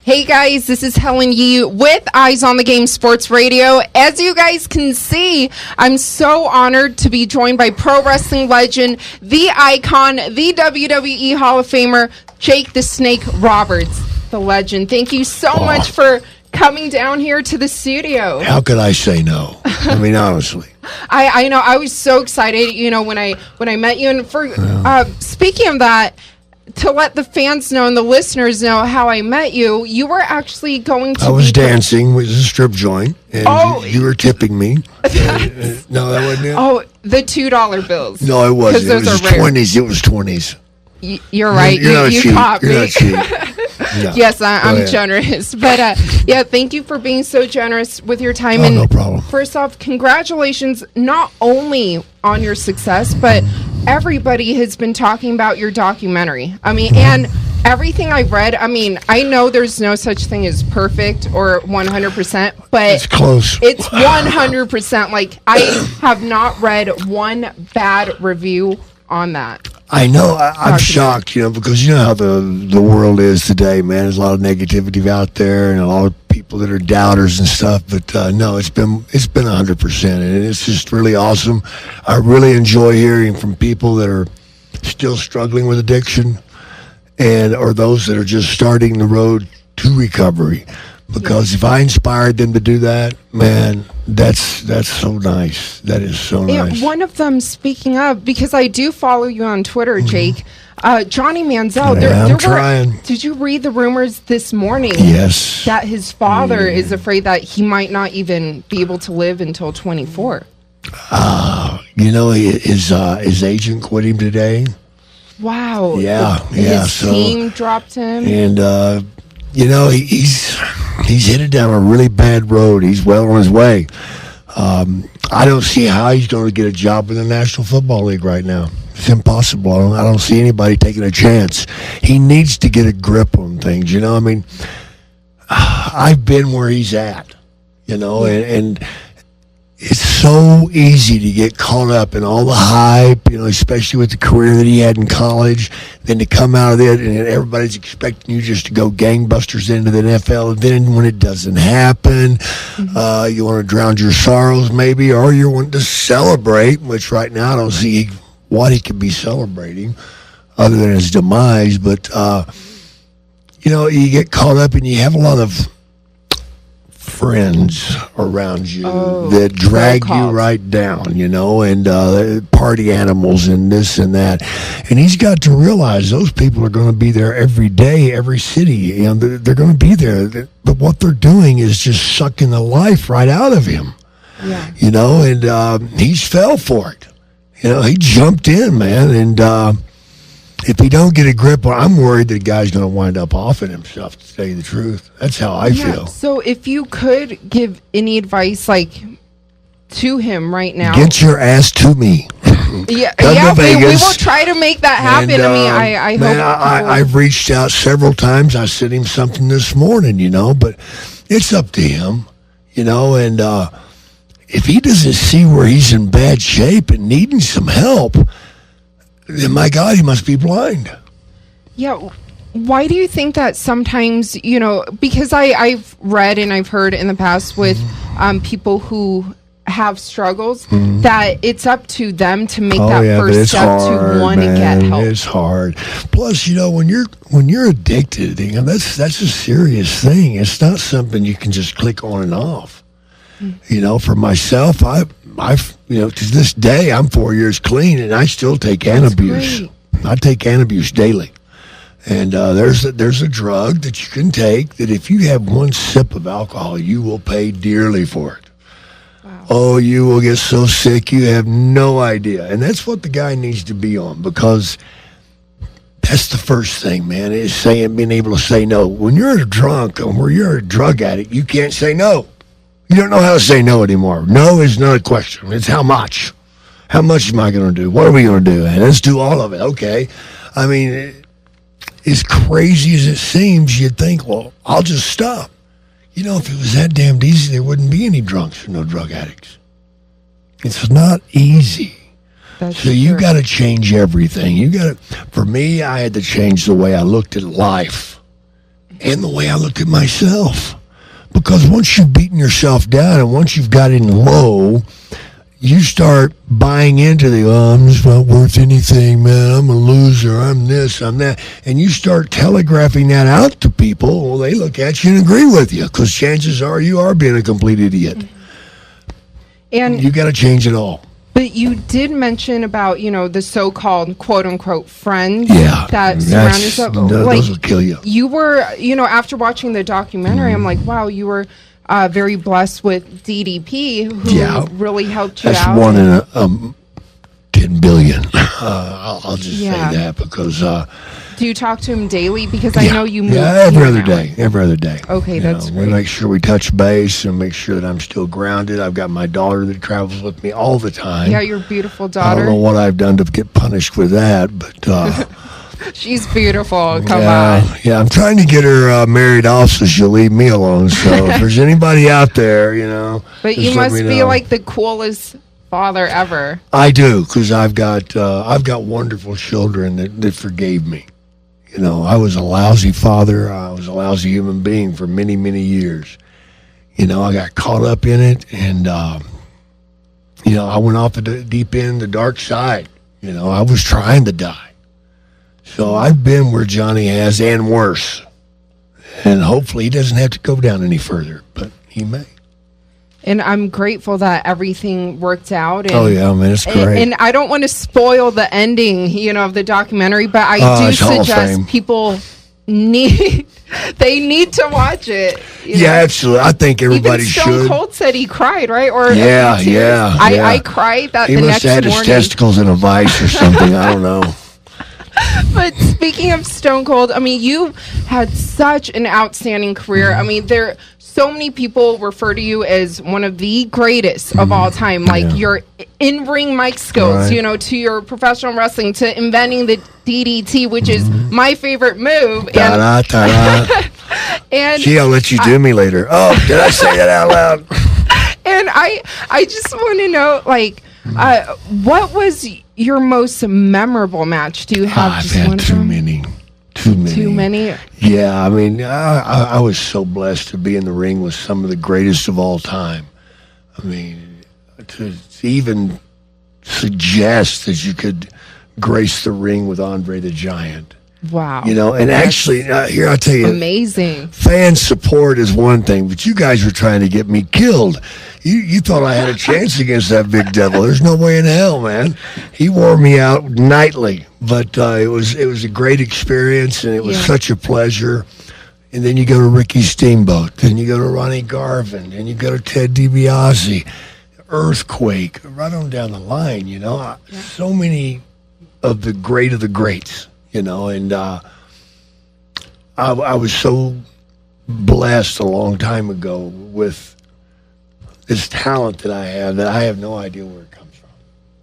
Hey guys, this is Helen Yee with Eyes on the Game Sports Radio. As you guys can see, I'm so honored to be joined by pro wrestling legend, the icon, the WWE Hall of Famer, Jake the Snake Roberts, the legend. Thank you so much for coming down here to the studio. How could I say no? I mean, honestly. I know. I was so excited, when I met you. And for speaking of that, to let the fans know and the listeners know how I met you, you were actually going to. I was dancing with a strip joint, and you were tipping me. No, that wasn't it. Oh, the $2 bills. No, it wasn't. It was rare. 20s. It was 20s. You're right. You caught me. You're not cheap. No. Yes, I'm generous. But thank you for being so generous with your time. And no problem. First off, congratulations not only on your success, but everybody has been talking about your documentary. I mean, and everything I've read, I mean, I know there's no such thing as perfect or 100%, but it's close. It's 100%. Like, I have not read one bad review on that. I know. I'm shocked, because you know how the world is today, man. There's a lot of negativity out there and a lot of people that are doubters and stuff. But no, it's been 100%, and it's just really awesome. I really enjoy hearing from people that are still struggling with addiction, or those that are just starting the road to recovery. Because if I inspired them to do that, man, that's so nice. That is so nice. Yeah, one of them, speaking of, because I do follow you on Twitter, Jake, Johnny Manziel. I'm trying. Did you read the rumors this morning? Yes. That his father is afraid that he might not even be able to live until 24. His agent quit him today. Wow. Yeah. His team dropped him. And, he's headed down a really bad road. He's well on his way. I don't see how he's going to get a job in the National Football League right now. It's impossible. I don't see anybody taking a chance. He needs to get a grip on things. I mean, I've been where he's at, and it's so easy to get caught up in all the hype, especially with the career that he had in college, then to come out of it and everybody's expecting you just to go gangbusters into the NFL. And then when it doesn't happen, you want to drown your sorrows maybe, or you want to celebrate, which right now I don't see what he could be celebrating other than his demise. But, you get caught up and you have a lot of friends around you that drag you right down, and party animals and this and that. And he's got to realize those people are going to be there every day, every city, and they're going to be there. But what they're doing is just sucking the life right out of him, and he's fell for it. He jumped in, man, and if he don't get a grip on, I'm worried that the guy's going to wind up offing himself, to tell you the truth. That's how I feel. So if you could give any advice, to him right now. Get your ass to me. Come to Vegas. We will try to make that happen. And, I hope. I've reached out several times. I sent him something this morning, but it's up to him, and if he doesn't see where he's in bad shape and needing some help, then my God, he must be blind. Yeah. Why do you think that sometimes, because I've read and I've heard in the past with people who have struggles that it's up to them to make that first step to want to get help. It's hard. Plus, when you're addicted, that's a serious thing. It's not something you can just click on and off. For myself, I've to this day, I'm 4 years clean, and I still take Antabuse. I take Antabuse daily. And there's a drug that you can take that if you have one sip of alcohol, you will pay dearly for it. Wow. Oh, you will get so sick, you have no idea. And that's what the guy needs to be on, because that's the first thing, man, is being able to say no. When you're a drunk or you're a drug addict, you can't say no. You don't know how to say no anymore. No is not a question. It's how much. How much am I going to do? What are we going to do? And let's do all of it. Okay. I mean, as crazy as it seems, you'd think, well, I'll just stop. If it was that damned easy, there wouldn't be any drunks or no drug addicts. It's not easy. So you got to change everything. For me, I had to change the way I looked at life and the way I looked at myself. Because once you've beaten yourself down and once you've gotten low, you start buying into I'm just not worth anything, man. I'm a loser. I'm this, I'm that. And you start telegraphing that out to people. Well, they look at you and agree with you because chances are you are being a complete idiot. And you got to change it all. But you did mention about, the so-called quote-unquote friends that surround yourself. Those will kill you. You were, after watching the documentary, I'm like, wow, you were very blessed with DDP, who really helped you out. That's 1 in 10 billion. I'll just say that because... do you talk to him daily? Because I know you move. Yeah, every other day. Okay, that's great. We make sure we touch base and make sure that I'm still grounded. I've got my daughter that travels with me all the time. Yeah, your beautiful daughter. I don't know what I've done to get punished with that, but... She's beautiful. Come on. Yeah, I'm trying to get her married off so she'll leave me alone. So if there's anybody out there, But you must be like the coolest father ever. I do, because I've got wonderful children that forgave me. I was a lousy father. I was a lousy human being for many, many years. I got caught up in it, and I went off the deep end, the dark side. I was trying to die. So I've been where Johnny has and worse. And hopefully he doesn't have to go down any further, but he may. And I'm grateful that everything worked out. And, it's great. And I don't want to spoil the ending, of the documentary, but I do suggest people need to watch it. Absolutely. I think everybody should. Even Stone Cold said he cried, right? Or I cried that the next morning. He must have had his testicles in a vice or something. I don't know. But speaking of Stone Cold, you had such an outstanding career. So many people refer to you as one of the greatest of all time. Like your in-ring mic skills, to your professional wrestling, to inventing the DDT, which is my favorite move. And Gee, I'll let you do me later. Oh, did I say that out loud? And I just want to know, what was your most memorable match? Do you have I've had too many. Too many? Yeah, I was so blessed to be in the ring with some of the greatest of all time. To even suggest that you could grace the ring with Andre the Giant. Wow. And actually, here I'll tell you. Amazing. Fan support is one thing, but you guys were trying to get me killed. You thought I had a chance against that big devil. There's no way in hell, man. He wore me out nightly, but it was a great experience, and it was such a pleasure. And then you go to Ricky Steamboat, then you go to Ronnie Garvin, and you go to Ted DiBiase, Earthquake, right on down the line, So many of the greats. And I was so blessed a long time ago with this talent that I have no idea where it comes from.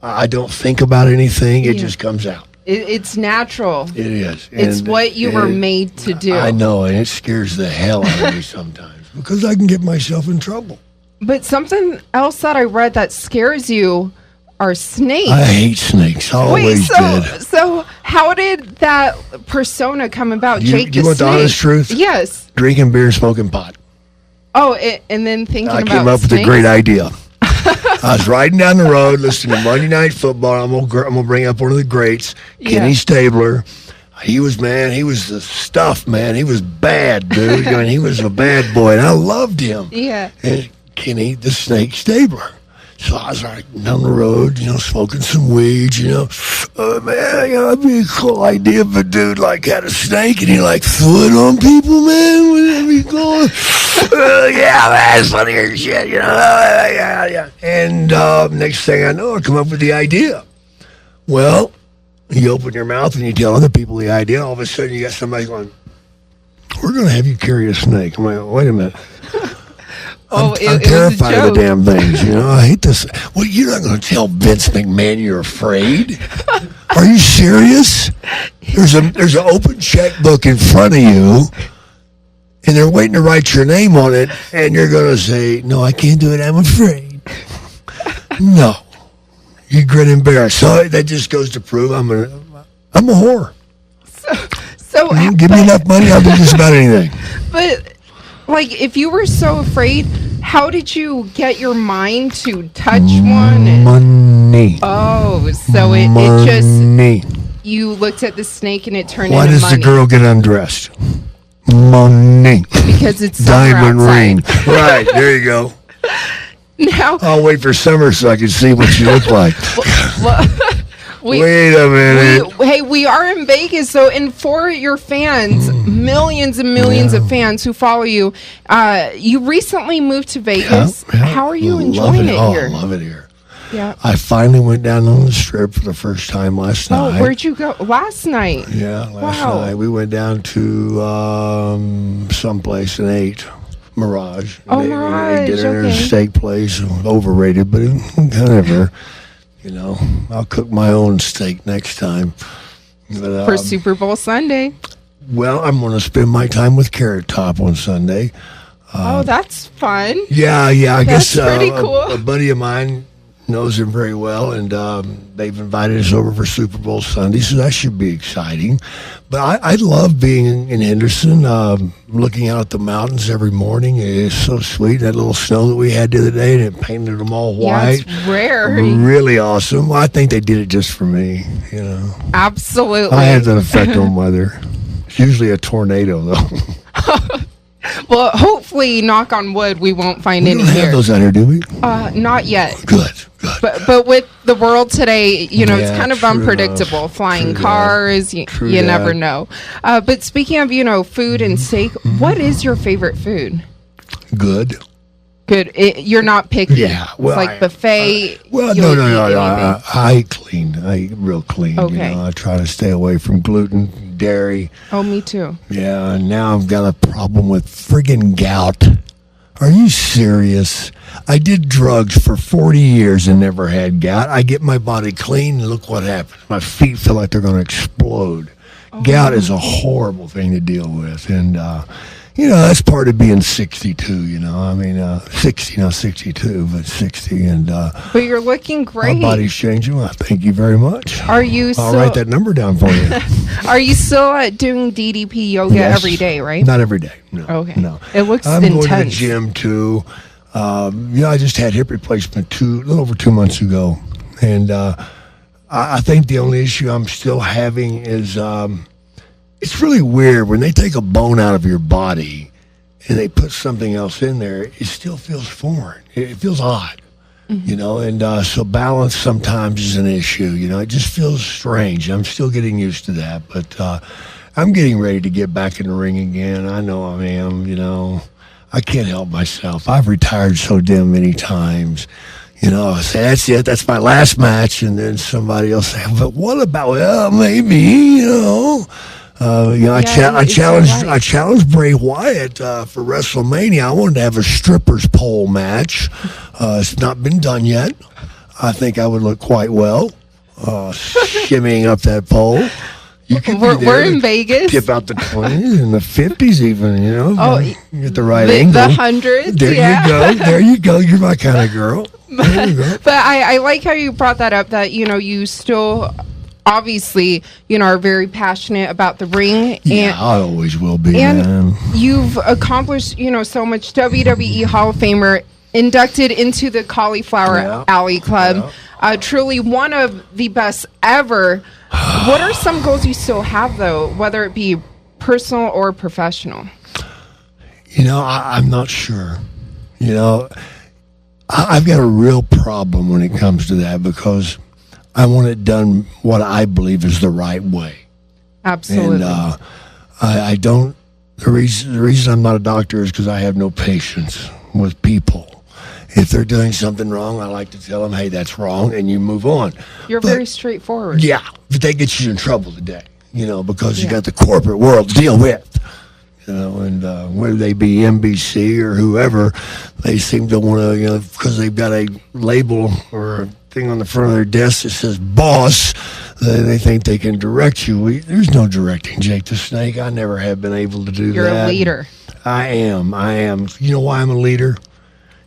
I don't think about anything. It just comes out. It's natural. It is. It's what you were made to do. I know, and it scares the hell out of me sometimes because I can get myself in trouble. But something else that I read that scares you are snakes. I hate snakes. I always did. So how did that persona come about, Jake? You want the honest truth? Yes. Drinking beer, smoking pot. Oh, and then thinking about I came up with a great idea. I was riding down the road listening to Monday Night Football. I'm gonna bring up one of the greats, Kenny Stabler. He was the stuff, man. He was bad, dude. He was a bad boy, and I loved him. Yeah. And Kenny the Snake Stabler. So I was riding down the road, smoking some weed, man, it'd be a cool idea if a dude had a snake and he threw it on people, man. Wouldn't that be cool? Yeah, man, it's funny as shit, yeah. And next thing I know, I come up with the idea. Well, you open your mouth and you tell other people the idea. All of a sudden, you got somebody going, "We're going to have you carry a snake." I'm like, wait a minute. I'm terrified of the damn things, I hate this. Well, you're not going to tell Vince McMahon you're afraid? Are you serious? There's an open checkbook in front of you, and they're waiting to write your name on it, and you're going to say, "No, I can't do it. I'm afraid." No. You grin and bear it. So that just goes to prove I'm a whore. So give me enough money, I'll do just about anything. But, like, if you were so afraid, how did you get your mind to touch one? Money. Oh, so it just... You looked at the snake and it turned into money. Why does the girl get undressed? Money. Because it's diamond outside. ring. Right, there you go. Now I'll wait for summer so I can see what you look like. Wait a minute. We are in Vegas, and for your fans, millions and millions of fans who follow you, you recently moved to Vegas. Yeah. How are you enjoying it here? I love it here. Yeah. I finally went down on the Strip for the first time last night. Oh, where'd you go? Last night? Yeah, last night. We went down to someplace and ate. Mirage. Mirage, Dinner at a steak place. Overrated, but whatever. I'll cook my own steak next time. But, for Super Bowl Sunday. Well, I'm going to spend my time with Carrot Top on Sunday. That's fun. Yeah. I guess pretty cool. A buddy of mine knows him very well, and they've invited us over for Super Bowl Sunday, so that should be exciting. But I love being in Henderson, looking out at the mountains every morning. It's so sweet. That little snow that we had the other day, and it painted them all white. Yeah, it's rare. Really awesome. Well, I think they did it just for me, Absolutely. I have that effect on weather. It's usually a tornado, though. Well, hopefully, knock on wood, we won't find any here. We don't have those out here, do we? Not yet. Good. But with the world today, it's kind of unpredictable. Flying cars, you never know. But speaking of, food and steak, what is your favorite food? Good. You're not picky. Yeah. Well, it's like buffet. No. I eat clean. I eat real clean. Okay. I try to stay away from gluten, dairy. Oh, me too. Yeah, and now I've got a problem with friggin' gout. Are you serious? I did drugs for 40 years and never had gout. I get my body clean, and look what happens. My feet feel like they're going to explode. Gout is a horrible thing to deal with, and that's part of being 62. I mean, 60, not 62, but 60, and but you're looking great. My body's changing. Well, thank you very much. Are you? I'll write that number down for you. Are you still doing DDP yoga every day? Right? Not every day. No. Okay. No. It looks I'm intense. going to the gym too. I just had hip replacement a little over 2 months ago, and I think the only issue I'm still having is it's really weird when they take a bone out of your body and they put something else in there. It still feels foreign. It feels odd, and so balance sometimes is an issue. It just feels strange. I'm still getting used to that, but I'm getting ready to get back in the ring again. I know I am. I can't help myself. I've retired so damn many times. I say, that's it. That's my last match. And then somebody else say, but what about, well, maybe, I challenged Bray Wyatt for WrestleMania. I wanted to have a strippers pole match. It's not been done yet. I think I would look quite well shimmying up that pole. We're in Vegas. Tip out the 20s and the 50s even, Oh, you get the right angle. The 100s. There you go. You're my kind of girl. There you go. But I like how you brought that up, that, you still obviously, are very passionate about the ring. Yeah, I always will be, and man. You've accomplished, so much. WWE Hall of Famer, inducted into the Cauliflower Alley Club. Truly one of the best ever. What are some goals you still have, though, whether it be personal or professional? I'm not sure. I've got a real problem when it comes to that because I want it done what I believe is the right way. Absolutely. And I don't. The reason I'm not a doctor is because I have no patience with people. If they're doing something wrong, I like to tell them, hey, that's wrong, and you move on. You're very straightforward. Yeah, but they get you in trouble today, because you got the corporate world to deal with. And whether they be NBC or whoever, they seem to want to, because they've got a label or a thing on the front of their desk that says boss, they think they can direct you. There's no directing Jake the Snake. I never have been able to do that. You're a leader. I am. You know why I'm a leader?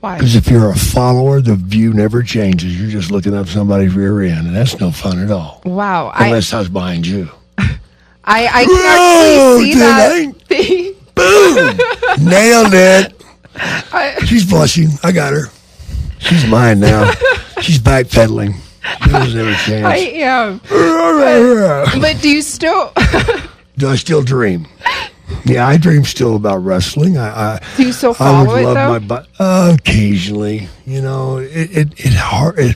Why? Because if you're a follower, the view never changes. You're just looking up somebody's rear end, and that's no fun at all. Wow. Unless I was behind you. I can actually see that. Boom! Nailed it. She's blushing. I got her. She's mine now. She's backpedaling. There's never a chance. I am. But do you still... Do I still dream? Yeah, I dream still about wrestling. Do you still follow it, though? Occasionally. You know,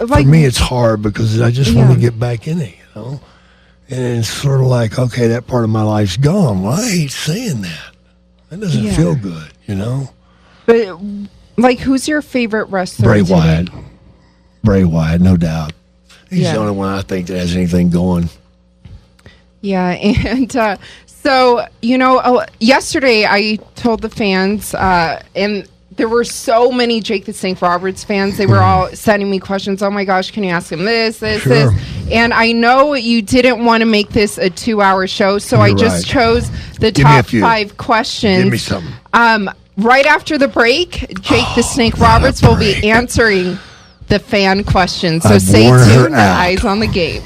for me, it's hard because I just want to get back in it, you know? And it's sort of like, okay, that part of my life's gone. Well, I hate saying that. That doesn't feel good, you know? But, like, who's your favorite wrestler? Bray Wyatt. Bray Wyatt, no doubt. He's the only one I think that has anything going. Yeah, and so, you know, yesterday I told the fans, and there were so many Jake the Snake Roberts fans. They were all sending me questions. Oh, my gosh, can you ask him this? And I know you didn't want to make this a 2-hour show, so I just chose the top 5 questions. Give me something. Right after the break, Jake the Snake Roberts will be answering the fan questions. So stay tuned to Eyes on the Game.